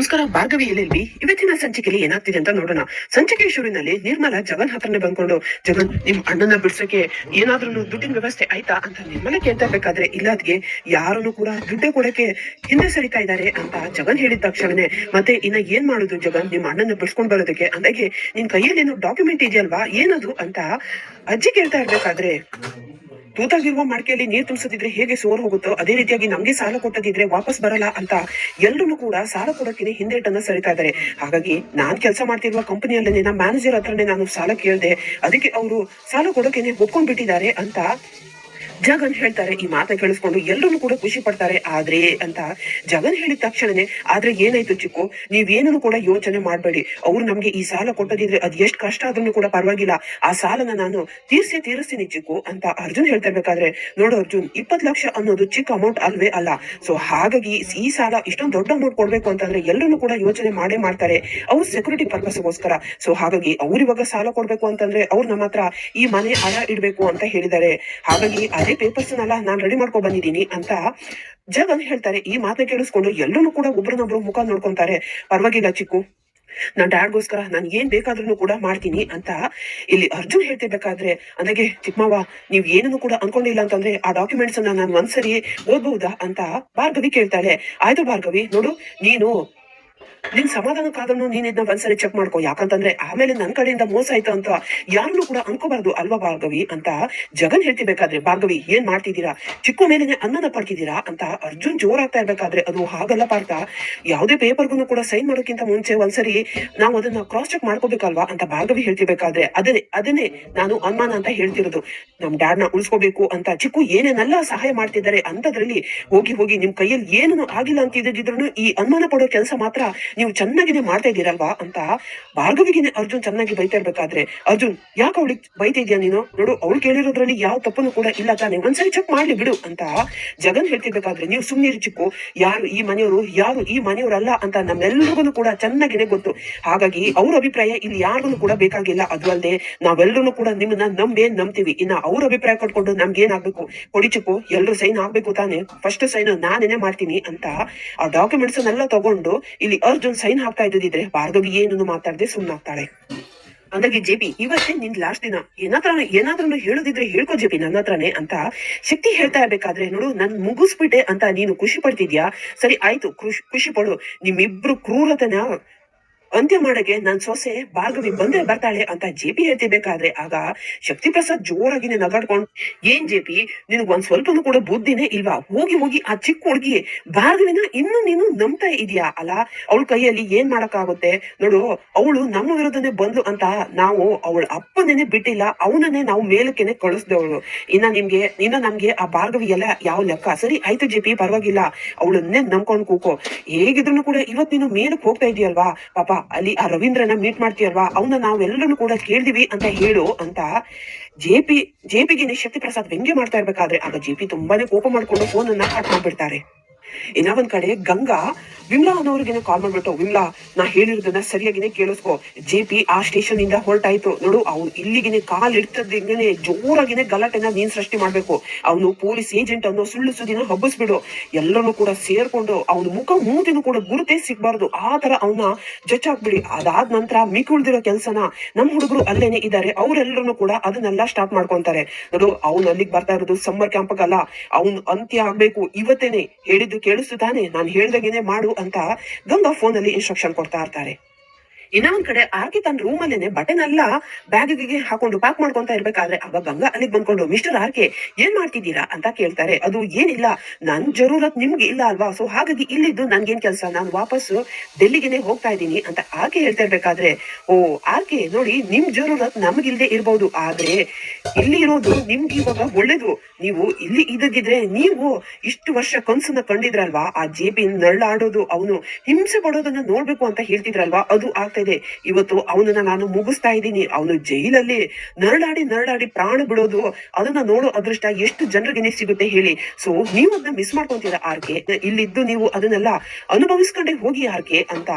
ನಮಸ್ಕಾರ, ಭಾರ್ಗವಿ LLB ಇವತ್ತಿನ ಸಂಚಿಕೆಯಲ್ಲಿ ಏನಾಗ್ತಿದೆ ಅಂತ ನೋಡೋಣ. ಸಂಚಿಕೆ ಶುರುವಿನಲ್ಲಿ ನಿರ್ಮಲಾ ಜಗನ್ ಹತ್ರನೇ ಬಂದ್ಕೊಂಡು, ಜಗನ್ ನಿಮ್ ಅಣ್ಣನ ಬಿಡ್ಸಕ್ಕೆ ಏನಾದ್ರೂ ದುಡ್ಡಿನ ವ್ಯವಸ್ಥೆ ಆಯ್ತಾ ಅಂತ ನಿರ್ಮಲಾ ಕೇಳ್ತಾ ಇರ್ಬೇಕಾದ್ರೆ, ಇಲ್ಲದ್ಗೆ ಯಾರನ್ನು ಕೂಡ ದುಡ್ಡು ಕೊಡಕ್ಕೆ ಹಿಂದೆ ಸರಿತಾ ಇದ್ದಾರೆ ಅಂತ ಜಗನ್ ಹೇಳಿದ ತಕ್ಷಣನೇ, ಮತ್ತೆ ಇನ್ನ ಏನ್ ಮಾಡುದು ಜಗನ್ ನಿಮ್ ಅಣ್ಣನ ಬಿಡ್ಸ್ಕೊಂಡ್ ಬರೋದಕ್ಕೆ, ಅಂದಾಗೆ ನಿನ್ ಕೈಯಲ್ಲಿ ಏನೋ ಡಾಕ್ಯುಮೆಂಟ್ ಇದೆಯಲ್ವಾ ಏನದು ಅಂತ ಅಜ್ಜಿ ಕೇಳ್ತಾ ಇರ್ಬೇಕಾದ್ರೆ, ತೂತಾಗಿರುವ ಮಡಿಕೆಯಲ್ಲಿ ನೀರ್ ತುಂಬಿಸದಿದ್ರೆ ಹೇಗೆ ಸೋರ್ ಹೋಗುತ್ತೋ ಅದೇ ರೀತಿಯಾಗಿ ನಮ್ಗೆ ಸಾಲ ಕೊಟ್ಟದಿದ್ರೆ ವಾಪಸ್ ಬರಲ್ಲ ಅಂತ ಎಲ್ಲರೂ ಕೂಡ ಸಾಲ ಕೊಡಕ್ಕೆ ಹಿಂದೇಟನ್ನ ಸರಿತಾ ಇದ್ದಾರೆ. ಹಾಗಾಗಿ ನಾನ್ ಕೆಲಸ ಮಾಡ್ತಿರುವ ಕಂಪನಿಯಲ್ಲೇ ನಮ್ಮ ಮ್ಯಾನೇಜರ್ ಹತ್ರನೇ ನಾನು ಸಾಲ ಕೇಳಿದೆ, ಅದಕ್ಕೆ ಅವರು ಸಾಲ ಕೊಡೋಕೆನೆ ಒಪ್ಕೊಂಡ್ಬಿಟ್ಟಿದ್ದಾರೆ ಅಂತ ಜಗನ್ ಹೇಳ್ತಾರೆ. ಈ ಮಾತನ್ನ ಕೇಳಿಸ್ಕೊಂಡು ಎಲ್ಲರೂ ಕೂಡ ಖುಷಿ ಪಡ್ತಾರೆ. ಆದ್ರೆ ಅಂತ ಜಗನ್ ಹೇಳಿದ ತಕ್ಷಣನೇ, ಆದ್ರೆ ಏನಾಯ್ತು ಚಿಕ್ಕು, ನೀವೇನನ್ನು ಕೂಡ ಯೋಚನೆ ಮಾಡ್ಬೇಡಿ, ಅವ್ರು ನಮ್ಗೆ ಈ ಸಾಲ ಕೊಟ್ಟದಿದ್ರೆ ಅದ್ ಎಷ್ಟ್ ಕಷ್ಟ ಆದ್ರೂ ಕೂಡ ಪರವಾಗಿಲ್ಲ, ಆ ಸಾಲನ ನಾನು ತೀರಿಸ್ತೀನಿ ಚಿಕ್ಕು ಅಂತ ಅರ್ಜುನ್ ಹೇಳ್ತಾ ಇರ್ಬೇಕಾದ್ರೆ, ನೋಡು ಅರ್ಜುನ್, 20 ಲಕ್ಷ ಅನ್ನೋದು ಚಿಕ್ಕ ಅಮೌಂಟ್ ಅಲ್ವೇ ಅಲ್ಲ. ಸೊ ಹಾಗಾಗಿ ಈ ಸಾಲ ಇಷ್ಟೊಂದು ದೊಡ್ಡ ಅಮೌಂಟ್ ಕೊಡ್ಬೇಕು ಅಂತಂದ್ರೆ ಎಲ್ಲರೂ ಕೂಡ ಯೋಚನೆ ಮಾಡೇ ಮಾಡ್ತಾರೆ, ಅವ್ರ ಸೆಕ್ಯೂರಿಟಿ ಪರ್ಪಸ್ಗೋಸ್ಕರ. ಸೊ ಹಾಗಾಗಿ ಅವ್ರ ಇವಾಗ ಸಾಲ ಕೊಡ್ಬೇಕು ಅಂತಂದ್ರೆ ಅವ್ರು ನಮ್ಮ ಹತ್ರ ಈ ಮನೆ ಅಡ ಇಡ್ಬೇಕು ಅಂತ ಹೇಳಿದ್ದಾರೆ. ಹಾಗಾಗಿ ಅದೇ ಪೇಪರ್ಸ್ ನಾನ್ ರೆಡಿ ಮಾಡ್ಕೊಂಡ್ ಬಂದಿದ್ದೀನಿ ಅಂತ ಜಗನ್ ಹೇಳ್ತಾರೆ. ಈ ಮಾತನ್ನ ಕೇಳಿಸ್ಕೊಂಡು ಎಲ್ಲರೂ ಕೂಡ ಒಬ್ರನ್ನೊಬ್ರು ಮುಖ ನೋಡ್ಕೊಂತಾರೆ. ಪರವಾಗಿಲ್ಲ ಚಿಕ್ಕು, ನಾನ್ ಡ್ಯಾಡ್ಗೋಸ್ಕರ ನಾನ್ ಏನ್ ಬೇಕಾದ್ರೂ ಕೂಡ ಮಾಡ್ತೀನಿ ಅಂತ ಇಲ್ಲಿ ಅರ್ಜುನ್ ಹೇಳ್ತಿರ್ಬೇಕಾದ್ರೆ, ನನಗೆ ಚಿಕ್ಕಮ್ಮವ್ವ ನೀವ್ ಏನನ್ನು ಕೂಡ ಅನ್ಕೊಂಡಿಲ್ಲ ಅಂತಂದ್ರೆ ಆ ಡಾಕ್ಯುಮೆಂಟ್ಸ್ ಅನ್ನ ನಾನು ಒಂದ್ಸರಿ ಓದ್ಬಹುದಾ ಅಂತ ಭಾರ್ಗವಿ ಕೇಳ್ತಾಳೆ. ಆಯ್ತು ಭಾರ್ಗವಿ, ನೋಡು ನೀನು ನಿನ್ ಸಮಾಧಾನಕ್ಕಾದ್ರೂ ನೀನ್ ಇದನ್ನ ಒಂದ್ಸರಿ ಚೆಕ್ ಮಾಡ್ಕೋ, ಯಾಕಂತಂದ್ರೆ ಆಮೇಲೆ ನನ್ ಕಡೆಯಿಂದ ಮೋಸ ಆಯ್ತು ಅಂತ ಯಾರನ್ನು ಕೂಡ ಅನ್ಕೋಬಾರ್ದು ಅಲ್ವಾ ಭಾರ್ಗವಿ ಅಂತ ಜಗನ್ ಹೇಳ್ತಿರ್ಬೇಕಾದ್ರೆ, ಭಾರ್ಗವಿ ಏನ್ ಮಾಡ್ತಿದ್ದೀರಾ, ಚಿಕ್ಕು ಮೇಲೆನೆ ಅನ್ನನ ಪಡ್ತಿದ್ದೀರಾ ಅಂತ ಅರ್ಜುನ್ ಜೋರಾಗ್ತಾ ಇರ್ಬೇಕಾದ್ರೆ, ಅದು ಹಾಗಲ್ಲ ಪಾರ್ಥ, ಯಾವುದೇ ಪೇಪರ್ಗೂ ಕೂಡ ಸೈನ್ ಮಾಡೋಕ್ಕಿಂತ ಮುಂಚೆ ಒಂದ್ಸರಿ ನಾವು ಅದನ್ನ ಕ್ರಾಸ್ ಚೆಕ್ ಮಾಡ್ಕೋಬೇಕಲ್ವಾ ಅಂತ ಭಾರ್ಗವಿ ಹೇಳ್ತಿರ್ಬೇಕಾದ್ರೆ, ಅದನ್ನೇ ನಾನು ಅನುಮಾನ ಅಂತ ಹೇಳ್ತಿರೋದು. ನಮ್ ಡ್ಯಾಡ್ ನ ಉಳಿಸ್ಕೋಬೇಕು ಅಂತ ಚಿಕ್ಕು ಏನೇನೆಲ್ಲ ಸಹಾಯ ಮಾಡ್ತಿದ್ದಾರೆ ಅಂತದ್ರಲ್ಲಿ ಹೋಗಿ ನಿಮ್ ಕೈಯಲ್ಲಿ ಏನನ್ನು ಆಗಿಲ್ಲ ಅಂತ ಇದ್ದಿದ್ರು ಈ ಅನುಮಾನ ಪಡೋ ಕೆಲಸ ಮಾತ್ರ ನೀವು ಚೆನ್ನಾಗಿದೆ ಮಾಡ್ತಾ ಇದ್ದೀರಲ್ವಾ ಅಂತ ಭಾರ್ಗವಿಗೆ ಅರ್ಜುನ್ ಚೆನ್ನಾಗಿ ಬೈತಾ ಇರ್ಬೇಕಾದ್ರೆ, ಅರ್ಜುನ್ ಯಾಕೆ ಅವಳಿಗೆ ಬೈತಾ ಇದೆಯಾ ನೀನು, ನೋಡು ಅವಳು ಕೇಳಿರೋದ್ರಲ್ಲಿ ಯಾವ ತಪ್ಪನ್ನು ಕೂಡ ಇಲ್ಲ ತಾನೆ, ಒಂದ್ಸರಿ ಚೆಕ್ ಮಾಡ್ಲಿ ಬಿಡು ಅಂತ ಜಗನ್ ಹೇಳ್ತಿರ್ಬೇಕಾದ್ರೆ, ನೀವು ಸುಮ್ಮನೆ ಚಿಕ್ಕು, ಯಾರು ಈ ಮನೆಯವರು ಯಾರು ಈ ಮನೆಯವರಲ್ಲ ಅಂತ ನಮ್ಮೆಲ್ಲರಿಗೂ ಕೂಡ ಚೆನ್ನಾಗಿದೆ ಗೊತ್ತು. ಹಾಗಾಗಿ ಅವ್ರ ಅಭಿಪ್ರಾಯ ಇಲ್ಲಿ ಯಾರಿಗೂ ಕೂಡ ಬೇಕಾಗಿಲ್ಲ. ಅದು ಅಲ್ಲದೆ ನಾವೆಲ್ಲರೂ ಕೂಡ ನಿಮ್ಮನ್ನ ನಂಬ್ತೀವಿ. ಇನ್ನ ಅವ್ರ ಅಭಿಪ್ರಾಯ ಕೊಟ್ಕೊಂಡು ನಮ್ಗೆ ಏನಾಗ್ಬೇಕು, ಕೊಡಿ ಚಿಕ್ಕು, ಎಲ್ರು ಸೈನ್ ಆಗ್ಬೇಕು ತಾನೆ, ಫಸ್ಟ್ ಸೈನ್ ನಾನೇನೆ ಮಾಡ್ತೀನಿ ಅಂತ ಆ ಡಾಕ್ಯುಮೆಂಟ್ಸ್ ಅನ್ನೆಲ್ಲ ತಗೊಂಡು ಇಲ್ಲಿ ಅರ್ಜುನ್ ಸೈನ್ ಹಾಕ್ತಾ ಇದ್ದಿದ್ರೆ ಭಾರ್ಗವಿ ಏನನ್ನು ಮಾತಾಡದೆ ಸುಮ್ಮನಾಗ್ತಾಳೆ. ಅಂದಾಗೆ ಜೆಪಿ, ಇವತ್ತೇ ನಿನ್ ಲಾಸ್ಟ್ ದಿನ, ಏನಾದ್ರೂ ಹೇಳೋದಿದ್ರೆ ಹೇಳ್ಕೊ ಜೆಪಿ ನನ್ನ ಹತ್ರನೇ ಅಂತ ಶಕ್ತಿ ಹೇಳ್ತಾ ಇರ್ಬೇಕಾದ್ರೆ, ನೋಡು ನನ್ ಮುಗಿಸ್ಬಿಟ್ಟೆ ಅಂತ ನೀನು ಖುಷಿ ಪಡ್ತಿದ್ಯಾ, ಸರಿ ಆಯ್ತು ಖುಷಿ ಪಡು, ನಿಮ್ಮಿಬ್ರು ಕ್ರೂರತನ ಅಂತ್ಯ ಮಾಡಕ್ಕೆ ನನ್ ಸೊಸೆ ಭಾರ್ಗವಿ ಬಂದೇ ಬರ್ತಾಳೆ ಅಂತ ಜೆಪಿ ಹೇಳ್ತಿರ್ಬೇಕಾದ್ರೆ, ಆಗ ಶಕ್ತಿ ಪ್ರಸಾದ್ ಜೋರಾಗಿನೇ ನಗಾಡ್ಕೊಂಡು, ಏನ್ ಜೆಪಿ ನಿನಗ್ ಒಂದ್ ಸ್ವಲ್ಪನೂ ಕೂಡ ಬುದ್ಧಿನೇ ಇಲ್ವಾ, ಹೋಗಿ ಆ ಚಿಕ್ಕ ಹುಡುಗಿ ಭಾರ್ಗವಿನ ಇನ್ನು ನೀನು ನಂಬ್ತಾ ಇದೀಯಾ ಅಲ್ಲ, ಅವಳ ಕೈಯಲ್ಲಿ ಏನ್ ಮಾಡಕ್ಕಾಗುತ್ತೆ, ನೋಡು ಅವಳು ನಮ್ಮ ವಿರುದ್ಧನೇ ಬಂದ್ಲು ಅಂತ ನಾವು ಅವಳ ಅಪ್ಪನೇನೆ ಬಿಟ್ಟಿಲ್ಲ, ಅವನನ್ನೇ ನಾವು ಮೇಲಕ್ಕೆನೆ ಕಳಿಸ್ದವಳು. ಇನ್ನ ನಮ್ಗೆ ಆ ಭಾರ್ಗವಿ ಎಲ್ಲ ಯಾವ ಲೆಕ್ಕ, ಸರಿ ಆಯ್ತು ಜೆಪಿ ಪರವಾಗಿಲ್ಲ, ಅವಳನ್ನೇ ನಂಬ್ಕೊಂಡು ಕೂಕೋ, ಹೇಗಿದ್ರು ಕೂಡ ಇವತ್ ನೀನು ಮೇಲಕ್ ಹೋಗ್ತಾ ಇದೀಯಲ್ವಾ, ಪಾಪ ಅಲ್ಲಿ ಆ ರವೀಂದ್ರನ ಮೀಟ್ ಮಾಡ್ತೀಯಲ್ವಾ, ಅವನ್ನ ನಾವೆಲ್ಲರೂ ಕೂಡ ಕೇಳಿದಿವಿ ಅಂತ ಹೇಳು ಅಂತ ಜೆಪಿಗೆ ಶಕ್ತಿ ಪ್ರಸಾದ್ ವ್ಯಂಗ್ಯ ಮಾಡ್ತಾ ಇರ್ಬೇಕಾದ್ರೆ, ಆಗ ಜೆಪಿ ತುಂಬಾನೇ ಕೋಪ ಮಾಡ್ಕೊಂಡು ಫೋನ್ ಅನ್ನ ಕಟ್ ಮಾಡ್ಬಿಡ್ತಾರೆ. ಇನ್ನ ಒಂದ್ ಕಡೆ ಗಂಗಾ ವಿಮ್ಲಾ ಅನ್ನೋರಿಗೆನೆ ಕಾಲ್ ಮಾಡ್ಬಿಟ್ಟು, ವಿಮ್ಲಾ ನಾ ಹೇಳಿರೋದನ್ನ ಸರಿಯಾಗಿನೇ ಕೇಳಿಸ್ಕೊ, ಜೆಪಿ ಆ ಸ್ಟೇಷನ್ ಇಂದ ಹೊರಟಾಯ್ತು, ನೋಡು ಅವ್ನು ಇಲ್ಲಿಗೆನೆ ಕಾಲ್ ಇಡ್ತದಂಗೆ ಜೋರಾಗಿನೇ ಗಲಾಟೆನ ನೀನ್ ಸೃಷ್ಟಿ ಮಾಡ್ಬೇಕು, ಅವನು ಪೊಲೀಸ್ ಏಜೆಂಟ್ ಅನ್ನೋ ಸುಳ್ಳು ಸುದ್ದಿನ ಹಬ್ಬಿಸ್ಬಿಡು, ಎಲ್ಲರೂ ಕೂಡ ಸೇರ್ಕೊಂಡು ಅವನ ಮುಖ ಮೂತಿನೂ ಕೂಡ ಗುರುತೇ ಸಿಗ್ಬಾರ್ದು, ಆ ತರ ಅವನ ಜಚ್ಚಾಕ್ಬಿಡಿ. ಅದಾದ ನಂತರ ಮಿಕ್ಕಿ ಉಳ್ದಿರೋ ಕೆಲ್ಸನ ನಮ್ ಹುಡುಗರು ಅಲ್ಲೇನೆ ಇದ್ದಾರೆ, ಅವ್ರೆಲ್ಲರೂ ಕೂಡ ಅದನ್ನೆಲ್ಲ ಸ್ಟಾರ್ಟ್ ಮಾಡ್ಕೊಂತಾರೆ. ನೋಡು ಅವ್ನು ಅಲ್ಲಿಗೆ ಬರ್ತಾ ಇರೋದು ಸಮ್ಮರ್ ಕ್ಯಾಂಪಗಲ್ಲ, ಅವ್ನು ಅಂತ್ಯ ಆಗ್ಬೇಕು ಇವತ್ತೇನೆ, ಹೇಳಿದ್ದು ಕೇಳಿಸ್ತು ತಾನೆ, ನಾನು ಹೇಳ್ದಾಗೇನೆ ಮಾಡು ಅಂತ ಗಂಗಾ ಫೋನ್ ಅಲ್ಲಿ ಇನ್ಸ್ಟ್ರಕ್ಷನ್ ಕೊಡ್ತಾ ಇರ್ತಾರೆ. ಇನ್ನ ಒಂದ್ ಕಡೆ ಆರ್ಕೆ ತನ್ನ ರೂಮ್ ಅಲ್ಲೇನೆ ಬಟನೆಲ್ಲ ಬ್ಯಾಗಿಗೆ ಹಾಕೊಂಡು ಪ್ಯಾಕ್ ಮಾಡ್ಕೊಂತ ಇರ್ಬೇಕಾದ್ರೆ, ಆಗ ಗಂಗಾ ಅಲ್ಲಿಗೆ ಬಂದ್ಕೊಂಡು, ಮಿಸ್ಟರ್ ಆರ್ಕೆ ಏನ್ ಮಾಡ್ತಿದ್ದೀರಾ ಅಂತ ಕೇಳ್ತಾರೆ. ಅದು ಏನಿಲ್ಲ, ನನ್ ಜರೂರತ್ ನಿಮ್ಗೆ ಇಲ್ಲ ಅಲ್ವಾ, ಸೊ ಹಾಗಾಗಿ ಇಲ್ಲಿದ್ದು ನನ್ಗೇನ್ ಕೆಲ್ಸ, ನಾನು ವಾಪಸ್ ಡೆಲ್ಲಿಗೆನೆ ಹೋಗ್ತಾ ಇದ್ದೀನಿ ಅಂತ ಆರ್ಕೆ ಹೇಳ್ತಾ ಇರ್ಬೇಕಾದ್ರೆ, ಓ ಆರ್ಕೆ ನೋಡಿ, ನಿಮ್ ಜರೂರತ್ ನಮ್ಗಿಲ್ದೆ ಇರ್ಬೋದು, ಆದ್ರೆ ಇಲ್ಲಿ ಇರೋದು ನಿಮ್ಗೆ ಇವಾಗ ಒಳ್ಳೇದು, ನೀವು ಇಲ್ಲಿ ಇದ್ದಗಿದ್ರೆ ನೀವು ಇಷ್ಟು ವರ್ಷ ಕನ್ಸನ್ನ ಕಂಡಿದ್ರಲ್ವಾ, ಆ ಜೆಪಿ ನರಳಾಡೋದು ಅವನು ಹಿಂಸೆ ಪಡೋದನ್ನ ನೋಡ್ಬೇಕು ಅಂತ ಹೇಳ್ತಿದ್ರಲ್ವಾ, ಅದು ಆಗ್ತಾ ಇದೆ. ಇವತ್ತು ಅವನನ್ನ ನಾನು ಮುಗಿಸ್ತಾ ಇದ್ದೀನಿ, ಅವನು ಜೈಲಲ್ಲಿ ನರಳಾಡಿ ಪ್ರಾಣ ಬಿಡೋದು, ಅದನ್ನ ನೋಡೋ ಅದೃಷ್ಟ ಎಷ್ಟು ಜನರಿಗೆ ಸಿಗುತ್ತೆ ಹೇಳಿ. ಸೊ ನೀವು ಅದನ್ನ ಮಿಸ್ ಮಾಡ್ಕೊಂತೀರಾ ಆರ್ಕೆ, ಇಲ್ಲಿದ್ದು ನೀವು ಅದನ್ನೆಲ್ಲ ಅನುಭವಿಸ್ಕೊಂಡೆ ಹೋಗಿ ಆರ್ಕೆ ಅಂತ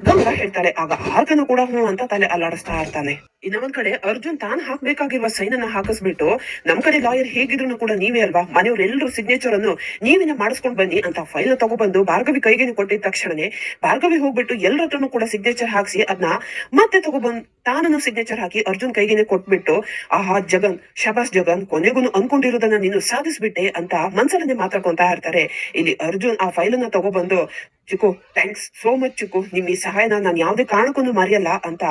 ಗಂಗಾ ಹೇಳ್ತಾಳೆ. ಆಗ ಆರ್ಕನು ಕೂಡ ಹ್ಞೂ ಅಂತ ತಲೆ ಅಲ್ಲಾಡಿಸ್ತಾ ಇರ್ತಾನೆ. ಇನ್ನೊಂದ್ ಕಡೆ ಅರ್ಜುನ್ ತಾನ್ ಹಾಕ್ಬೇಕಾಗಿರುವ ಸೈನ್ ಅನ್ನ ಹಾಕಿಸ್ಬಿಟ್ಟು ನಮ್ ಕಡೆ ಲಾಯರ್ ಹೇಗಿದ್ರು ಕೂಡ ನೀವೇ ಅಲ್ವಾ, ಮನೆಯವ್ರೆಲ್ಲರೂ ಸಿಗ್ನೇಚರ್ ಅನ್ನು ನೀವೇನೆ ಮಾಡಿಸ್ಕೊಂಡ್ ಬನ್ನಿ ಅಂತ ಫೈಲ್ ನ ತಗೊಬಂದು ಭಾರ್ಗವಿ ಕೈಗೆ ಕೊಟ್ಟಿದ ತಕ್ಷಣನೇ ಭಾರ್ಗವಿ ಹೋಗ್ಬಿಟ್ಟು ಎಲ್ಲರ ಹತ್ರನು ಕೂಡ ಸಿಗ್ನೇಚರ್ ಹಾಕ್ಸಿ ಅದನ್ನ ಮತ್ತೆ ತಗೊಬಂದ್ ತಾನನ್ನು ಸಿಗ್ನೇಚರ್ ಹಾಕಿ ಅರ್ಜುನ್ ಕೈಗೇನೆ ಕೊಟ್ಬಿಟ್ಟು, ಆಹಾ ಜಗನ್, ಶಬಾಸ್ ಜಗನ್, ಕೊನೆಗೂ ಅನ್ಕೊಂಡಿರೋದನ್ನ ನೀನು ಸಾಧಿಸ್ಬಿಟ್ಟೆ ಅಂತ ಮನ್ಸಲ್ಲೇ ಮಾತಾಡ್ಕೊಂತಾ ಇರ್ತಾರೆ. ಇಲ್ಲಿ ಅರ್ಜುನ್ ಆ ಫೈಲ್ ಅನ್ನ ತಗೊಬಂದು, ಚಿಕ್ಕು ಥ್ಯಾಂಕ್ಸ್ ಸೋ ಮಚ್ ಚಿಕ್ಕು, ನಿಮ್ ಈ ಸಹಾಯನ ನಾನು ಯಾವ್ದೇ ಕಾರಣಕ್ಕೂ ಮರೆಯಲ್ಲ ಅಂತ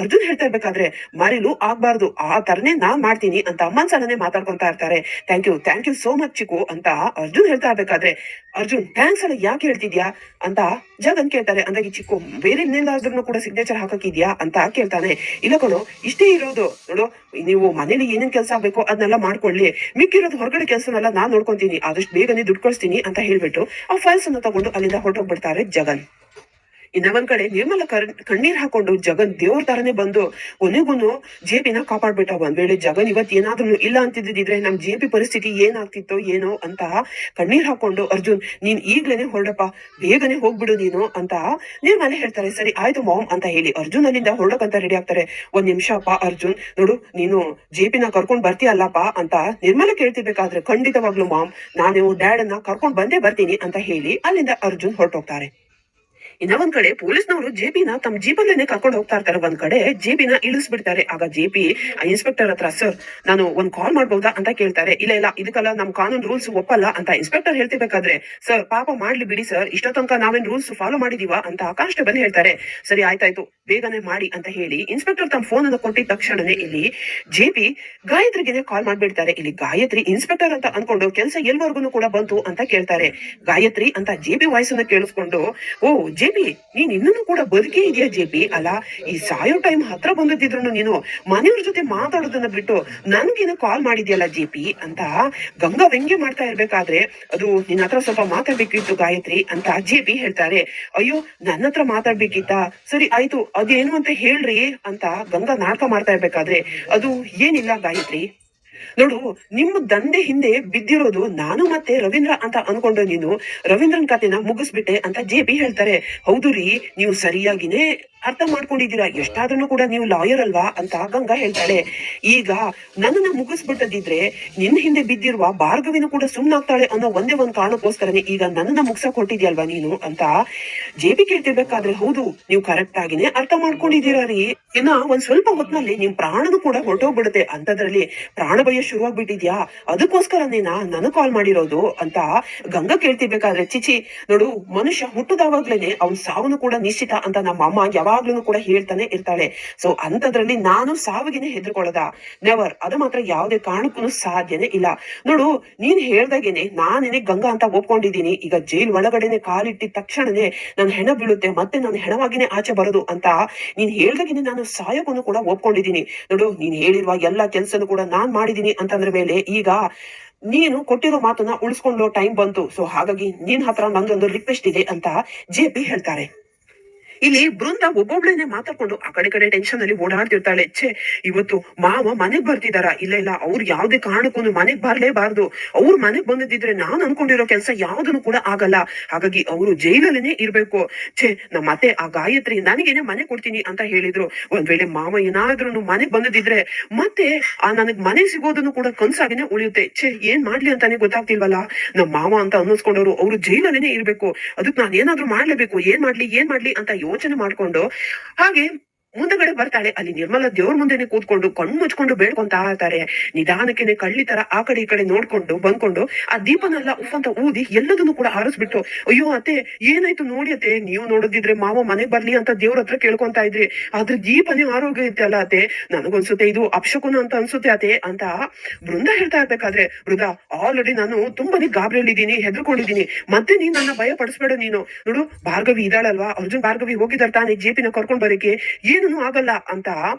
ಅರ್ಜುನ್ ಹೇಳ್ತಾ ಇರ್ಬೇಕಾದ್ರೆ, ಮರಿಲು ಆಗ್ಬಾರ್ದು, ಆ ತರನೇ ನಾನ್ ಮಾಡ್ತೀನಿ ಅಂತ ಮನ್ಸಲ್ಲೇ ಮಾತಾಡ್ಕೊಂತಾ ಇರ್ತಾರೆ. ಥ್ಯಾಂಕ್ ಯು ಸೋ ಮಚ್ ಚಿಕ್ಕು ಅಂತ ಅರ್ಜುನ್ ಹೇಳ್ತಾ ಇರ್ಬೇಕಾದ್ರೆ, ಅರ್ಜುನ್ ಥ್ಯಾಂಕ್ಸ್ ಎಲ್ಲ ಯಾಕೆ ಹೇಳ್ತಿದ್ಯಾ ಅಂತ ಜಗನ್ ಕೇಳ್ತಾರೆ. ಅಂದಾಗಿ ಚಿಕ್ಕು ಬೇರೆ ಇನ್ನೆಲ್ಲಾದ್ರೂ ಕೂಡ ಸಿಗ್ನೇಚರ್ ಹಾಕಕ್ಕಿದ್ಯಾ ಅಂತ ಕೇಳ್ತಾನೆ. ಇಲ್ಲ ಕಣೋ, ಇಷ್ಟೇ ಇರೋದು ನೋಡು, ನೀವು ಮನೇಲಿ ಏನೇನ್ ಕೆಲಸ ಆಗ್ಬೇಕು ಅದನ್ನೆಲ್ಲ ಮಾಡ್ಕೊಳ್ಳಿ, ಮಿಕ್ಕಿರೋದು ಹೊರಗಡೆ ಕೆಲಸನೆಲ್ಲ ನಾನ್ ನೋಡ್ಕೊಂತೀನಿ, ಆದಷ್ಟು ಬೇಗನೆ ದುಡ್ಡು ಕಳಿಸ್ತೀನಿ ಅಂತ ಹೇಳ್ಬಿಟ್ಟು ಆ ಫೈಲ್ಸ್ ಅನ್ನ ತಗೊಂಡು ಅಲ್ಲಿಂದ ಹೊರಟೋಗ್ಬಿಡ್ತಾರೆ ಜಗನ್. ಇನ್ನೊಂದ್ ಕಡೆ ನಿರ್ಮಲ ಕಣ್ಣೀರ್ ಹಾಕೊಂಡು ಜಗನ್ ದೇವ್ರ ತರನೇ ಬಂದು ಕೊನೆಗೂನು ಜೆಪಿನ ಕಾಪಾಡ್ಬಿಟ್ಟ. ಒಂದ್ ವೇಳೆ ಜಗನ್ ಇವತ್ ಏನಾದ್ರೂ ಇಲ್ಲ ಅಂತಿದ್ದಿದ್ರೆ ನಮ್ ಜೆಪಿ ಪರಿಸ್ಥಿತಿ ಏನಾಗ್ತಿತ್ತೋ ಏನೋ ಅಂತ ಕಣ್ಣೀರ್ ಹಾಕೊಂಡು, ಅರ್ಜುನ್ ನೀನ್ ಈಗ್ಲೇನೆ ಹೊರಡಪ್ಪ, ಬೇಗನೆ ಹೋಗ್ಬಿಡು ನೀನು ಅಂತ ನಿರ್ಮಲೆ ಹೇಳ್ತಾರೆ. ಸರಿ ಆಯ್ತು ಮಾಮ್ ಅಂತ ಹೇಳಿ ಅರ್ಜುನ್ ಅಲ್ಲಿಂದ ಹೊರಡಕ್ಕಂತ ರೆಡಿ ಆಗ್ತಾರೆ. ಒಂದ್ ನಿಮಿಷ ಅಪ್ಪ ಅರ್ಜುನ್, ನೋಡು ನೀನು ಜೆಪಿನ ಕರ್ಕೊಂಡ್ ಬರ್ತೀಯಲ್ಲಪ್ಪ ಅಂತ ನಿರ್ಮಲೆ ಕೇಳ್ತಿರ್ಬೇಕಾದ್ರೆ, ಖಂಡಿತವಾಗ್ಲು ಮಾಮ್, ನಾನು ಡ್ಯಾಡ್ ಅನ್ನ ಕರ್ಕೊಂಡ್ ಬಂದೇ ಬರ್ತೀನಿ ಅಂತ ಹೇಳಿ ಅಲ್ಲಿಂದ ಅರ್ಜುನ್ ಹೊರಟೋಗ್ತಾರೆ. ಇನ್ನೊಂದ್ ಕಡೆ ಪೊಲೀಸ್ನವರು ಜೆಪಿನ ತಮ್ಮ ಜೀಪಲ್ಲೇನೆ ಕರ್ಕೊಂಡು ಹೋಗ್ತಾ ಇರ್ತಾರೆ. ಒಂದ್ ಕಡೆ ಜೆಪಿನ ಇಳಿಸ್ಬಿಡ್ತಾರೆ. ಆಗ ಜೆಪಿ ಇನ್ಸ್ಪೆಕ್ಟರ್ ಹತ್ರ, ಸರ್ ನಾನು ಒಂದ್ ಕಾಲ್ ಮಾಡ್ಬೋದಾ ಅಂತ ಕೇಳ್ತಾರೆ. ಇಲ್ಲ ಇದಕ್ಕೆಲ್ಲ ನಮ್ ಕಾನೂನು ರೂಲ್ಸ್ ಒಪ್ಪಲ್ಲ ಅಂತ ಇನ್ಸ್ಪೆಕ್ಟರ್ ಹೇಳ್ತಿರ್ಬೇಕಾದ್ರೆ, ಸರ್ ಪಾಪ ಮಾಡ್ಲಿ ಬಿಡಿ ಸರ್, ಇಷ್ಟೋ ತನಕ ನಾವೇನ್ ರೂಲ್ಸ್ ಫಾಲೋ ಮಾಡಿದೀವ ಅಂತ ಕಾನ್ಸ್ಟೇಬಲ್ ಹೇಳ್ತಾರೆ. ಸರಿ ಆಯ್ತಾಯ್ತು ಬೇಗನೆ ಮಾಡಿ ಅಂತ ಹೇಳಿ ಇನ್ಸ್ಪೆಕ್ಟರ್ ತಮ್ಮ ಫೋನ್ ಅನ್ನು ಕೊಟ್ಟಿದ ತಕ್ಷಣನೇ ಇಲ್ಲಿ ಜೆಪಿ ಗಾಯತ್ರಿಗೆನೆ ಕಾಲ್ ಮಾಡ್ಬಿಡ್ತಾರೆ. ಇಲ್ಲಿ ಗಾಯತ್ರಿ ಇನ್ಸ್ಪೆಕ್ಟರ್ ಅಂತ ಅನ್ಕೊಂಡು ಕೆಲಸ ಎಲ್ವರ್ಗು ಕೂಡ ಬಂತು ಅಂತ ಕೇಳ್ತಾರೆ. ಗಾಯತ್ರಿ ಅಂತ ಜೆಪಿ ವಾಯ್ಸ್ ಅನ್ನ ಕೇಳಿಸ್ಕೊಂಡು, ಓ ಜೆಪಿ ನೀನ್ ಇನ್ನೂ ಕೂಡ ಬದುಕೇ ಇದೆಯಾ ಜೆಪಿ, ಅಲ್ಲ ಈ ಸಾಯೋ ಟೈಮ್ ಹತ್ರ ಬಂದಿದ್ರು ನೀನು ಮನೆಯವ್ರ ಜೊತೆ ಮಾತಾಡೋದನ್ನ ಬಿಟ್ಟು ನನ್ಗೇನು ಕಾಲ್ ಮಾಡಿದ್ಯಲ್ಲ ಜೆಪಿ ಅಂತ ಗಂಗಾ ವ್ಯಂಗ್ಯ ಮಾಡ್ತಾ ಇರ್ಬೇಕಾದ್ರೆ, ಅದು ನಿನ್ನ ಹತ್ರ ಸ್ವಲ್ಪ ಮಾತಾಡ್ಬೇಕಿತ್ತು ಗಾಯತ್ರಿ ಅಂತ ಜೆಪಿ ಹೇಳ್ತಾರೆ. ಅಯ್ಯೋ ನನ್ನ ಹತ್ರ ಮಾತಾಡ್ಬೇಕಿತ್ತ, ಸರಿ ಆಯ್ತು ಅದೇನು ಅಂತ ಹೇಳ್ರಿ ಅಂತ ಗಂಗಾ ನಾಟಕ ಮಾಡ್ತಾ ಇರ್ಬೇಕಾದ್ರೆ, ಅದು ಏನಿಲ್ಲ ಗಾಯತ್ರಿ, ನೋಡು ನಿಮ್ಮ ದಂಧೆ ಹಿಂದೆ ಬಿದ್ದಿರೋದು ನಾನು ಮತ್ತೆ ರವೀಂದ್ರ ಅಂತ ಅನ್ಕೊಂಡು ನೀನು ರವೀಂದ್ರನ್ ಕತೆನ ಮುಗಿಸ್ಬಿಟ್ಟೆ ಅಂತ ಜೆಪಿ ಹೇಳ್ತಾರೆ. ಹೌದು ರೀ, ನೀವು ಸರಿಯಾಗಿನೇ ಅರ್ಥ ಮಾಡ್ಕೊಂಡಿದ್ದೀರಾ, ಎಷ್ಟಾದ್ರೂ ಕೂಡ ನೀವು ಲಾಯರ್ ಅಲ್ವಾ ಅಂತ ಗಂಗಾ ಹೇಳ್ತಾಳೆ. ಈಗ ನನ್ನನ್ನ ಮುಗಿಸ್ಬಿಟ್ಟದಿದ್ರೆ ನಿನ್ನ ಹಿಂದೆ ಬಿದ್ದಿರುವ ಭಾರ್ಗವಿನೂ ಕೂಡ ಸುಮ್ನಾಗ್ತಾಳೆ ಅನ್ನೋ ಒಂದೇ ಒಂದ್ ಕಾರಣಕ್ಕೋಸ್ಕರನೇ ಈಗ ನನ್ನನ್ನ ಮುಗ್ಸಕ್ ಹೊಟ್ಟಿದ್ಯಲ್ವಾ ನೀನು ಅಂತ ಜೆಪಿ ಕೇಳ್ತಿರ್ಬೇಕಾದ್ರೆ, ಹೌದು ನೀವು ಕರೆಕ್ಟ್ ಆಗಿನೇ ಅರ್ಥ ಮಾಡ್ಕೊಂಡಿದ್ದೀರಾ ರೀ, ಇನ್ನ ಒಂದ್ ಸ್ವಲ್ಪ ಹೊತ್ನಲ್ಲಿ ನಿಮ್ ಪ್ರಾಣನು ಕೂಡ ಹೊರಟೋಗ್ಬಿಡುತ್ತೆ, ಅಂತದ್ರಲ್ಲಿ ಪ್ರಾಣ ಭಯ ಶುರುವಾಗ್ಬಿಟ್ಟಿದ್ಯಾ, ಅದಕ್ಕೋಸ್ಕರನೇನಾ ನನಗ್ ಕಾಲ್ ಮಾಡಿರೋದು ಅಂತ ಗಂಗಾ ಕೇಳ್ತಿರ್ಬೇಕಾದ್ರೆ, ಚಿಚಿ ನೋಡು ಮನುಷ್ಯ ಹುಟ್ಟದಾವಾಗ್ಲೇನೆ ಅವ್ನ ಸಾವನು ಕೂಡ ನಿಶ್ಚಿತ ಅಂತ ನಮ್ಮ ಅಮ್ಮ ಯಾವಾಗ್ಲೂ ಕೂಡ ಹೇಳ್ತಾನೆ ಇರ್ತಾಳೆ. ಸೊ ಅಂತದ್ರಲ್ಲಿ ನಾನು ಸಾವಿಗೆನೆ ಹೆದರ್ಕೊಳ್ಳೋದ, ನೆವರ್, ಅದು ಮಾತ್ರ ಯಾವುದೇ ಕಾರಣಕ್ಕೂ ಸಾಧ್ಯನೇ ಇಲ್ಲ. ನೋಡು ನೀನ್ ಹೇಳ್ದಾಗೇನೆ ನಾನೇನೆ ಗಂಗಾ ಅಂತ ಒಪ್ಕೊಂಡಿದ್ದೀನಿ, ಈಗ ಜೈಲ್ ಒಳಗಡೆನೆ ಕಾಲಿಟ್ಟಿದ ತಕ್ಷಣನೇ ನನ್ನ ಹೆಣ ಬೀಳುತ್ತೆ, ಮತ್ತೆ ನಾನು ಹೆಣವಾಗಿನೇ ಆಚೆ ಬರೋದು ಅಂತ ನೀನ್ ಹೇಳ್ದಾಗೇನೆ ನಾನು ಸಾಯೋಕನ್ನು ಕೂಡ ಒಪ್ಕೊಂಡಿದ್ದೀನಿ. ನೋಡು ನೀನ್ ಹೇಳಿರುವ ಎಲ್ಲಾ ಕೆಲ್ಸನೂ ಕೂಡ ನಾನ್ ಮಾಡಿದೀನಿ ಅಂತಂದ್ರ ಮೇಲೆ ಈಗ ನೀನು ಕೊಟ್ಟಿರೋ ಮಾತನ್ನ ಉಳಿಸ್ಕೊಳ್ಳೋ ಟೈಮ್ ಬಂತು. ಸೊ ಹಾಗಾಗಿ ನಿನ್ ಹತ್ರ ನಂದೊಂದು ರಿಕ್ವೆಸ್ಟ್ ಇದೆ ಅಂತ ಜೆಪಿ ಹೇಳ್ತಾರೆ. ಇಲ್ಲಿ ಬೃಂದ ಒಬ್ಬೊಬ್ಳೇನೆ ಮಾತಾಡ್ಕೊಂಡು ಆ ಕಡೆ ಟೆನ್ಷನ್ ಅಲ್ಲಿ ಓಡಾಡ್ತಿರ್ತಾಳೆ. ಇವತ್ತು ಮಾವ ಮನೆಗ್ ಬರ್ತಿದಾರ, ಇಲ್ಲ ಅವ್ರು ಯಾವ್ದೇ ಕಾರಣಕ್ಕೂ ಮನೆಗ್ ಬರ್ಲೇಬಾರ್ದು, ಅವ್ರು ಮನೆಗ್ ಬಂದಿದ್ರೆ ನಾನ್ ಅನ್ಕೊಂಡಿರೋ ಕೆಲಸ ಯಾವ್ದನ್ನು ಕೂಡ ಆಗಲ್ಲ, ಹಾಗಾಗಿ ಅವರು ಜೈಲಲ್ಲೇನೆ ಇರ್ಬೇಕು. ನಮ್ಮ ಅತ್ತೆ ಆ ಗಾಯತ್ರಿ ನನಗೇನೆ ಮನೆ ಕೊಡ್ತೀನಿ ಅಂತ ಹೇಳಿದ್ರು, ಒಂದ್ ವೇಳೆ ಮಾವ ಏನಾದ್ರೂ ಮನೆಗ್ ಬಂದಿದ್ರೆ ಮತ್ತೆ ಆ ನನಗ್ ಮನೆ ಸಿಗೋದನ್ನು ಕೂಡ ಕನ್ಸಾಗಿನೇ ಉಳಿಯುತ್ತೆ. ಏನ್ ಮಾಡ್ಲಿ ಅಂತಾನೆ ಗೊತ್ತಾಗ್ತಿಲ್ವಲ್ಲ, ನಮ್ಮ ಮಾವ ಅಂತ ಅನ್ನಿಸ್ಕೊಂಡವ್ರು ಅವ್ರು ಜೈಲಲ್ಲೇನೆ ಇರ್ಬೇಕು, ಅದಕ್ ನಾನ್ ಏನಾದ್ರೂ ಮಾಡ್ಲೇಬೇಕು, ಏನ್ ಮಾಡ್ಲಿ ಅಂತ ಯೋಚನೆ ಮಾಡ್ಕೊಂಡು ಹಾಗೆ ಮುಂದಗಡೆ ಬರ್ತಾಳೆ. ಅಲ್ಲಿ ನಿರ್ಮಲಾ ದೇವ್ರ ಮುಂದೆನೆ ಕೂತ್ಕೊಂಡು ಕಣ್ಣು ಮುಚ್ಕೊಂಡು ಬೇಡ್ಕೊಂತ ಇರ್ತಾರೆ. ನಿಧಾನಕ್ಕೆನೆ ಕಳ್ಳಿ ತರ ಆ ಕಡೆ ಈ ಕಡೆ ನೋಡ್ಕೊಂಡು ಬಂದ್ಕೊಂಡು ಆ ದೀಪನೆಲ್ಲ ಉಫ್ ಅಂತ ಊದಿ ಎಲ್ಲದನ್ನು ಕೂಡ ಆರಿಸ್ಬಿಟ್ಟು, ಅಯ್ಯೋ ಅತ್ತೆ ಏನಾಯ್ತು ನೋಡಿ ಅತ್ತೆ, ನೀವು ನೋಡಿದ್ರೆ ಮಾವ ಮನೆಗ್ ಬರ್ಲಿ ಅಂತ ದೇವ್ರ ಹತ್ರ ಕೇಳ್ಕೊಂತ ಇದ್ರಿ, ಆದ್ರೆ ದೀಪನೇ ಆರೋಗ್ಯ ಇತ್ತೆ ಅಲ್ಲ ಅತ್ತೆ, ನನಗನ್ಸುತ್ತೆ ಇದು ಅಪಶಕುನ ಅಂತ ಅನ್ಸುತ್ತೆ ಅತ್ತೆ ಅಂತ ಬೃಂದ ಹೇಳ್ತಾ ಇರ್ಬೇಕಾದ್ರೆ, ಬೃಂದ ಆಲ್ರೆಡಿ ನಾನು ತುಂಬಾನೇ ಗಾಬರಿಯಲ್ಲಿದ್ದೀನಿ, ಹೆದರ್ಕೊಂಡಿದ್ದೀನಿ, ಮತ್ತೆ ನೀನ್ ನನ್ನ ಭಯ ಪಡಿಸ್ಬೇಡ ನೀನು, ನೋಡು ಭಾರ್ಗವಿ ಇದಾಳಲ್ವಾ, ಅರ್ಜುನ್ ಭಾರ್ಗವಿ ಹೋಗಿದಾರ ತಾನೇ ಜೆಪಿನ ಕರ್ಕೊಂಡ್ ಬರಕ್ಕೆ, ಏನೂ ಆಗಲ್ಲ ಅಂತ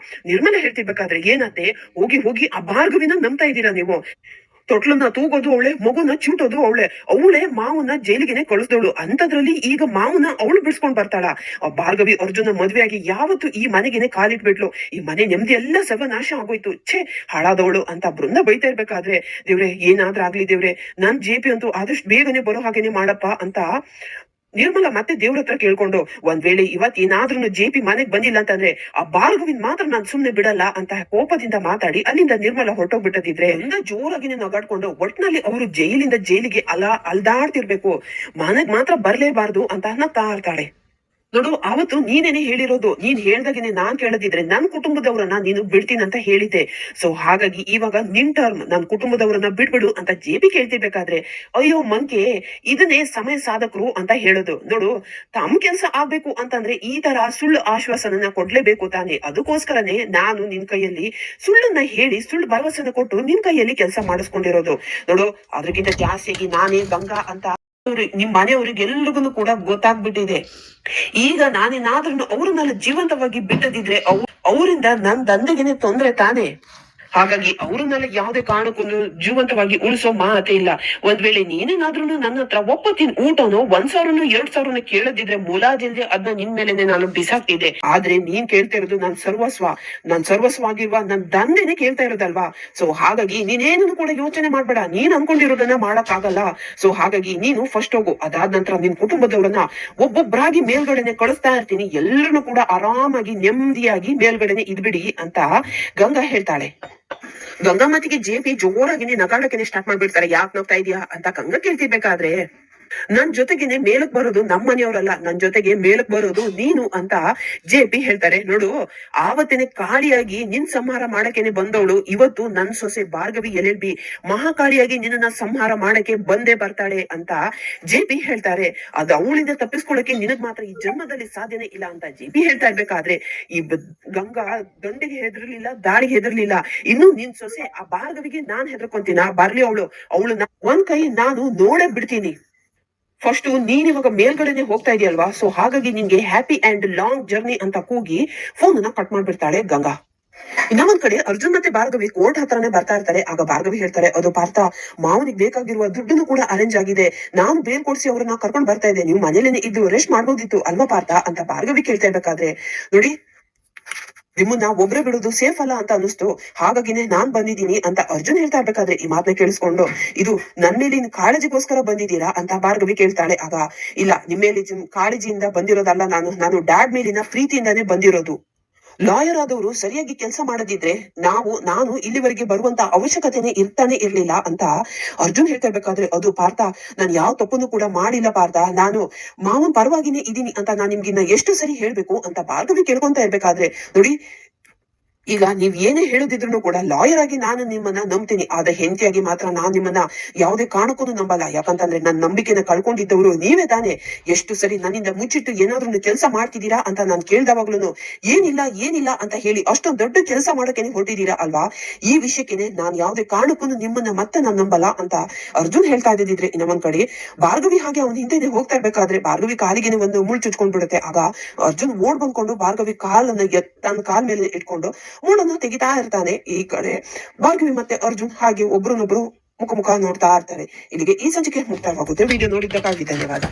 ನಿರ್ಮಲ ಹೇಳ್ತಿರ್ಬೇಕಾದ್ರೆ, ಏನತ್ತೆ ಹೋಗಿ ಆ ಭಾರ್ಗವಿನ ನಂಬ್ತಾ ಇದ್ದೀರಾ ನೀವು, ತೊಟ್ಲನ್ನ ತೂಗೋದು ಅವಳೆ, ಮಗುನ ಚೂಟೋದು ಅವಳೆ ಮಾವನ್ನ ಜೈಲಿಗೆನೆ ಕಳಿಸ್ದವಳು, ಅಂತದ್ರಲ್ಲಿ ಈಗ ಮಾವನ ಅವಳು ಬಿಡ್ಸ್ಕೊಂಡ್ ಬರ್ತಾಳ. ಆ ಭಾರ್ಗವಿ ಅರ್ಜುನ ಮದ್ವೆಯಾಗಿ ಯಾವತ್ತು ಈ ಮನೆಗೆನೆ ಕಾಲಿಟ್ಬಿಟ್ಲು, ಈ ಮನೆ ನೆಮ್ಮದಿ ಎಲ್ಲ ಸರ್ವನಾಶ ಆಗೋಯ್ತು, ಹಾಳಾದವಳು ಅಂತ ಬೃಂದ ಬೈತಾ ಇರ್ಬೇಕಾದ್ರೆ, ದೇವ್ರೆ ಏನಾದ್ರೂ ಆಗ್ಲಿ ದೇವ್ರೆ, ನನ್ ಜೆಪಿ ಅಂತೂ ಆದಷ್ಟು ಬೇಗನೆ ಬರೋ ಹಾಗೇನೆ ಮಾಡಪ್ಪ ಅಂತ ನಿರ್ಮಲ ಮತ್ತೆ ದೇವ್ರ ಹತ್ರ ಕೇಳ್ಕೊಂಡು ಒಂದ್ ವೇಳೆ ಇವತ್ ಏನಾದ್ರೂ ಜೆಪಿ ಮನೆಗ್ ಬಂದಿಲ್ಲ ಅಂತಂದ್ರೆ ಆ ಭಾರ್ಗವಿನ್ ಮಾತ್ರ ನಾನ್ ಸುಮ್ನೆ ಬಿಡಲ್ಲ ಅಂತ ಕೋಪದಿಂದ ಮಾತಾಡಿ ಅಲ್ಲಿಂದ ನಿರ್ಮಲ ಹೊರಟೋಗ್ಬಿಟ್ಟದಿದ್ರೆ ಜೋರಾಗಿನೇ ನಗಾಡ್ಕೊಂಡು ಒಟ್ನಲ್ಲಿ ಅವರು ಜೈಲಿಂದ ಜೈಲಿಗೆ ಅಲ್ದಾಡ್ತಿರ್ಬೇಕು, ಮನೆಗ್ ಮಾತ್ರ ಬರ್ಲೇಬಾರ್ದು ಅಂತ ಅನ್ನತ್ತಾ ಇರ್ತಾಳೆ. ನೋಡು, ಅವತ್ತು ನೀನೇನೆ ಹೇಳಿರೋದು, ನೀನ್ ಹೇಳ್ದಾಗೇನೆ ನಾನ್ ಕೇಳದಿದ್ರೆ ನನ್ ಕುಟುಂಬದವರನ್ನ ನೀನು ಬಿಡ್ತೀನಂತ ಹೇಳಿದ್ದೆ. ಸೊ ಹಾಗಾಗಿ ಇವಾಗ ನಿನ್ ಟರ್ಮ್, ನನ್ ಕುಟುಂಬದವರನ್ನ ಬಿಡ್ಬಿಡು ಅಂತ ಜೆಪಿ ಕೇಳ್ತಿರ್ಬೇಕಾದ್ರೆ ಅಯ್ಯೋ ಮಂಕೆ, ಇದನ್ನೇ ಸಮಯ ಸಾಧಕರು ಅಂತ ಹೇಳೋದು. ನೋಡು, ತಮ್ಮ ಕೆಲ್ಸ ಆಗ್ಬೇಕು ಅಂತಂದ್ರೆ ಈ ತರ ಸುಳ್ಳು ಆಶ್ವಾಸನ ಕೊಡ್ಲೇಬೇಕು ತಾನೆ. ಅದಕ್ಕೋಸ್ಕರನೇ ನಾನು ನಿನ್ ಕೈಯಲ್ಲಿ ಸುಳ್ಳನ್ನ ಹೇಳಿ ಸುಳ್ಳು ಭರವಸೆನ ಕೊಟ್ಟು ನಿನ್ ಕೈಯಲ್ಲಿ ಕೆಲಸ ಮಾಡಿಸ್ಕೊಂಡಿರೋದು. ನೋಡು, ಅದ್ರಕ್ಕಿಂತ ಜಾಸ್ತಿಯಾಗಿ ನಾನೇ ಗಂಗಾ ಅಂತ ನಿಮ್ ಮನೆಯವ್ರಿಗೆಲ್ರಿಗೂ ಕೂಡ ಗೊತ್ತಾಗ್ಬಿಟ್ಟಿದೆ. ಈಗ ನಾನೇನಾದ್ರೂ ಅವ್ರನ್ನೆಲ್ಲ ಜೀವಂತವಾಗಿ ಬಿಟ್ಟದಿದ್ರೆ ಅವರಿಂದ ನನ್ ದಂಧೆಗೆನೆ ತೊಂದ್ರೆ ತಾನೆ. ಹಾಗಾಗಿ ಅವ್ರನ್ನೆಲ್ಲ ಯಾವುದೇ ಕಾರಣಕ್ಕೂ ಜೀವಂತವಾಗಿ ಉಳಿಸೋ ಮಾತೇ ಇಲ್ಲ. ಒಂದ್ ವೇಳೆ ನೀನೇನಾದ್ರೂ ನನ್ನ ಹತ್ರ ಒಪ್ಪತ್ತಿನ ಊಟನೋ 1,000 2,000 ಕೇಳದಿದ್ರೆ ಮುಲಾಜಿಲ್ದೆ ಅದನ್ನ ನಿನ್ ಮೇಲೆನೆ ನಾನು ಬಿಸಾಕ್ತಿದ್ದೆ. ಆದ್ರೆ ನೀನ್ ಕೇಳ್ತಾ ಇರೋದು ನನ್ ಸರ್ವಸ್ವ ಆಗಿರುವ ನನ್ ದಂಧೆನೆ ಕೇಳ್ತಾ ಇರೋದಲ್ವಾ. ಸೊ ಹಾಗಾಗಿ ನೀನೇನು ಕೂಡ ಯೋಚನೆ ಮಾಡ್ಬೇಡ, ನೀನ್ ಅನ್ಕೊಂಡಿರೋದನ್ನ ಮಾಡಕ್ ಆಗಲ್ಲ. ಸೊ ಹಾಗಾಗಿ ನೀನು ಫಸ್ಟ್ ಹೋಗು, ಅದಾದ ನಂತರ ನಿನ್ ಕುಟುಂಬದವ್ರನ್ನ ಒಬ್ಬೊಬ್ಬರಾಗಿ ಮೇಲ್ಗಡೆನೆ ಕಳಿಸ್ತಾ ಇರ್ತೀನಿ, ಎಲ್ಲರನ್ನು ಕೂಡ ಆರಾಮಾಗಿ ನೆಮ್ಮದಿಯಾಗಿ ಮೇಲ್ಗಡೆನೆ ಇದ್ಬಿಡಿ ಅಂತ ಗಂಗಾ ಹೇಳ್ತಾಳೆ. ಗಂಗಾ ಮಾತಿಗೆ ಜೆಪಿ ಜೋರಾಗಿನೇ ನಗಾಡಕ್ಕೆ ಸ್ಟಾರ್ಟ್ ಮಾಡ್ಬಿಡ್ತಾರೆ. ಯಾಕೆ ನಗ್ತಾ ಇದೀಯಾ ಅಂತ ಗಂಗಾ ಕೇಳ್ತಿರ್ಬೇಕಾದ್ರೆ, ನನ್ ಜೊತೆಗೇನೆ ಮೇಲಕ್ ಬರೋದು ನಮ್ಮ ಮನೆಯವರಲ್ಲ, ನನ್ ಜೊತೆಗೆ ಮೇಲಕ್ ಬರೋದು ನೀನು ಅಂತ ಜೆಪಿ ಹೇಳ್ತಾರೆ. ನೋಡು, ಆವತ್ತೇನೆ ಕಾಳಿಯಾಗಿ ನಿನ್ ಸಂಹಾರ ಮಾಡಕ್ಕೇನೆ ಬಂದವಳು ಇವತ್ತು ನನ್ ಸೊಸೆ ಭಾರ್ಗವಿ LLB ಮಹಾಕಾಳಿಯಾಗಿ ನಿನ್ನ ಸಂಹಾರ ಮಾಡಕ್ಕೆ ಬಂದೇ ಬರ್ತಾಳೆ ಅಂತ ಜೆಪಿ ಹೇಳ್ತಾರೆ. ಅದು ಅವಳಿಂದ ತಪ್ಪಿಸ್ಕೊಳ್ಳಕ್ಕೆ ನಿನಗ್ ಮಾತ್ರ ಈ ಜನ್ಮದಲ್ಲಿ ಸಾಧ್ಯನೇ ಇಲ್ಲ ಅಂತ ಜೆಪಿ ಹೇಳ್ತಾ ಇರ್ಬೇಕಾದ್ರೆ ಈ ಗಂಗಾ ದಂಡಿಗೆ ಹೆದರ್ಲಿಲ್ಲ, ದಾಳಿಗೆ ಹೆದರ್ಲಿಲ್ಲ. ಇನ್ನು ನಿನ್ ಸೊಸೆ ಆ ಭಾರ್ಗವಿಗೆ ನಾನ್ ಹೆದರ್ಕೊಂತೀನ, ಬರ್ಲಿ ಅವಳು ಒಂದ್ ಕೈ ನಾನು ನೋಡೇ ಬಿಡ್ತೀನಿ. ಫಸ್ಟ್ ನೀನ್ ಇವಾಗ ಮೇಲ್ಗಡೆನೆ ಹೋಗ್ತಾ ಇದೆಯಲ್ವಾ, ಸೊ ಹಾಗಾಗಿ ನಿನ್ಗೆ ಹ್ಯಾಪಿ ಅಂಡ್ ಲಾಂಗ್ ಜರ್ನಿ ಅಂತ ಕೂಗಿ ಫೋನ್ ಅನ್ನ ಕಟ್ ಮಾಡ್ಬಿಡ್ತಾಳೆ ಗಂಗಾ. ಇನ್ನೊಂದ್ ಕಡೆ ಅರ್ಜುನ್ ಮತ್ತೆ ಭಾರ್ಗವಿ ಕೋರ್ಟ್ ಹತ್ರನೇ ಬರ್ತಾ ಇರ್ತಾರೆ. ಆಗ ಭಾರ್ಗವಿ ಹೇಳ್ತಾರೆ, ಅದು ಪಾರ್ಥ, ಮಾವನಿಗೆ ಬೇಕಾಗಿರುವ ದುಡ್ಡನ್ನು ಕೂಡ ಅರೇಂಜ್ ಆಗಿದೆ, ನಾನು ಬೇಲ್ ಕೊಡ್ಸಿ ಅವ್ರನ್ನ ಕರ್ಕೊಂಡ್ ಬರ್ತಾ ಇದ್ದೆ, ನೀವು ಮನೇಲೇನೆ ಇದ್ದು ರೆಸ್ಟ್ ಮಾಡ್ಬೋದಿತ್ತು ಅಲ್ವಾ ಪಾರ್ಥ ಅಂತ ಭಾರ್ಗವಿ ಕೇಳ್ತಾ ಇರ್ಬೇಕಾದ್ರೆ, ನೋಡಿ ನಿಮ್ಮನ್ನ ಒಬ್ರೆ ಬಿಡೋದು ಸೇಫ್ ಅಲ್ಲ ಅಂತ ಅನಿಸ್ತು, ಹಾಗಾಗಿನೇ ನಾನ್ ಬಂದಿದ್ದೀನಿ ಅಂತ ಅರ್ಜುನ್ ಹೇಳ್ತಾ ಇರ್ಬೇಕಾದ್ರೆ ಈ ಮಾತನ್ನ ಕೇಳಿಸ್ಕೊಂಡು, ಇದು ನನ್ ಮೇಲಿನ ಕಾಳಜಿಗೋಸ್ಕರ ಬಂದಿದ್ದೀರಾ ಅಂತ ಭಾರ್ಗವಿ ಕೇಳ್ತಾಳೆ. ಆಗ ಇಲ್ಲ, ನಿಮ್ಮೇಲಿ ಕಾಳಜಿಯಿಂದ ಬಂದಿರೋದಲ್ಲ, ನಾನು ಡ್ಯಾಡ್ ಮೇಲಿನ ಪ್ರೀತಿಯಿಂದಾನೇ ಬಂದಿರೋದು. ಲಾಯರ್ ಆದವರು ಸರಿಯಾಗಿ ಕೆಲಸ ಮಾಡದಿದ್ರೆ ನಾನು ಇಲ್ಲಿವರೆಗೆ ಬರುವಂತ ಅವಶ್ಯಕತೆನೆ ಇರ್ಲಿಲ್ಲ ಅಂತ ಅರ್ಜುನ್ ಹೇಳ್ತಾ ಇರ್ಬೇಕಾದ್ರೆ, ಅದು ಪಾರ್ಥ, ನಾನು ಯಾವ ತಪ್ಪನ್ನು ಕೂಡ ಮಾಡಿಲ್ಲ ಪಾರ್ಥ, ನಾನು ಮಾವನ್ ಪರವಾಗಿನೇ ಇದೀನಿ ಅಂತ ನಾನ್ ನಿಮ್ಗಿನ್ನ ಎಷ್ಟು ಸರಿ ಹೇಳ್ಬೇಕು ಅಂತ ಭಾರ್ಗವಿ ಕೇಳ್ಕೊಂತ ಇರ್ಬೇಕಾದ್ರೆ, ನೋಡಿ ಈಗ ನೀವ್ ಏನೇ ಹೇಳದಿದ್ರು ಕೂಡ ಲಾಯರ್ ಆಗಿ ನಾನು ನಿಮ್ಮನ್ನ ನಂಬ್ತೀನಿ, ಆದ್ರೆ ಹೆಂಡತಿಯಾಗಿ ಮಾತ್ರ ನಾನ್ ನಿಮ್ಮನ್ನ ಯಾವುದೇ ಕಾರಣಕ್ಕೂ ನಂಬಲ್ಲ. ಯಾಕಂತಂದ್ರೆ ನನ್ನ ನಂಬಿಕೆನ ಕಳ್ಕೊಂಡಿದ್ದವರು ನೀವೇ ತಾನೆ. ಎಷ್ಟು ಸರಿ ನನ್ನಿಂದ ಮುಚ್ಚಿಟ್ಟು ಏನಾದ್ರೂ ಕೆಲಸ ಮಾಡ್ತಿದ್ದೀರಾ ಅಂತ ನಾನ್ ಕೇಳ್ದವಾಗ್ಲೂ ಏನಿಲ್ಲ ಅಂತ ಹೇಳಿ ಅಷ್ಟೊಂದು ದೊಡ್ಡ ಕೆಲಸ ಮಾಡಕ್ಕೆ ಹೊರಟಿದ್ದೀರಾ ಅಲ್ವಾ. ಈ ವಿಷಯಕ್ಕೆ ನಾನ್ ಯಾವುದೇ ಕಾರಣಕ್ಕೂ ನಿಮ್ಮನ್ನ ಮತ್ತೆ ನಾನ್ ನಂಬಲ್ಲ ಅಂತ ಅರ್ಜುನ್ ಹೇಳ್ತಾ ಇದ್ದಿದ್ರೆ, ಇನ್ನೊಂದ್ ಕಡೆ ಭಾರ್ಗವಿ ಹಾಗೆ ಅವನ ಹಿಂದೆನೆ ಹೋಗ್ತಾ ಇರ್ಬೇಕಾದ್ರೆ ಭಾರ್ಗವಿ ಕಾಲಿಗೆನೆ ಒಂದು ಮುಳ್ಳು ಚುಚ್ಕೊಂಡ್ಬಿಡುತ್ತೆ. ಆಗ ಅರ್ಜುನ್ ಓಡ್ ಬಂದ್ಕೊಂಡು ಭಾರ್ಗವಿ ಕಾಲನ್ನ ತನ್ನ ಕಾಲ್ ಮೇಲೆ ಇಟ್ಕೊಂಡು ಮೂಡನ್ನ ತೆಗಿತಾ ಇರ್ತಾನೆ. ಈ ಕಡೆ ಭಾರ್ಗವಿ ಮತ್ತೆ ಅರ್ಜುನ್ ಹಾಗೆ ಒಬ್ರನ್ನೊಬ್ರು ಮುಖ ನೋಡ್ತಾ ಇರ್ತಾರೆ. ಇಲ್ಲಿಗೆ ಈ ಸಂಚಿಕೆ ಮುಕ್ತಾಯವಾಗುತ್ತೆ. ವಿಡಿಯೋ ನೋಡಿದ್ದಕ್ಕಾಗಿ ಧನ್ಯವಾದ.